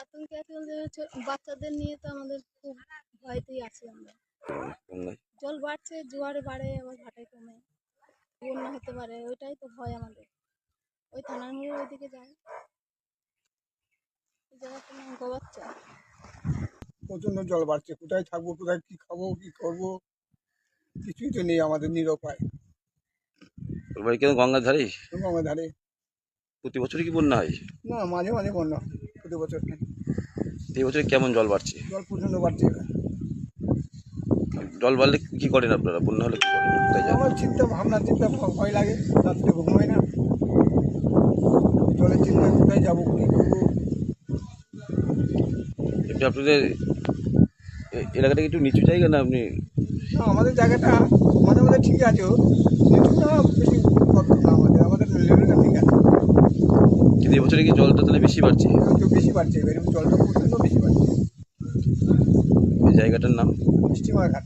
আতঙ্কে আছে বলতে বাচ্চাদের নিয়ে তো আমাদের খুব ভয়তেই আছি আমরা। গঙ্গায় জল বাড়ছে, জোয়ারে বাড়ে, আবার ভাটায় কমে, বন্যা হতে পারে, ওইটাই তো ভয় আমাদের। ওই থানার মোড়ের ওইদিকে যায়, ওই জায়গাটার নাম গোবাচ্চা। প্রচন্ড জল বাড়ছে, কোথায় থাকবো, কোথায় কি খাবো, কি করবো, কিছুই তো নেই আমাদের, নিরুপায়। তোর বাড়ি কেন গঙ্গার ধারে? গঙ্গার ধারে। প্রতি বছরই কি বন্যা হয়? না, মাঝে মাঝে বন্যা হয়, প্রতি বছর না। এই বছরে কেমন জল বাড়ছে? জল প্রচন্ড বাড়ছে এবার। জল বাড়লে কি করেন আপনারা? বন্যা হলে কি করেন? কোথায় যান? আমার চিন্তা ভাবনা, ভয় লাগে, রাত্রে ঘুম হয় না, জলের চিন্তা, কোথায় যাবো, কি করবো। এমনি আপনাদের এলাকাটা কি একটু নিচু জায়গা না আপনি? না, আমাদের জায়গাটা মাঝে মাঝে ঠিক আছে, নিচুটা বেশি কত না, আমাদের লেভেলটা ঠিক আছে। কিন্তু এবছরে কি জলটা তাহলে বেশি বাড়ছে? একটু বেশি বাড়ছে এবার, জলটা প্রচন্ড বেশি বাড়ছে। এই জায়গাটার নাম? স্টিমার ঘাট।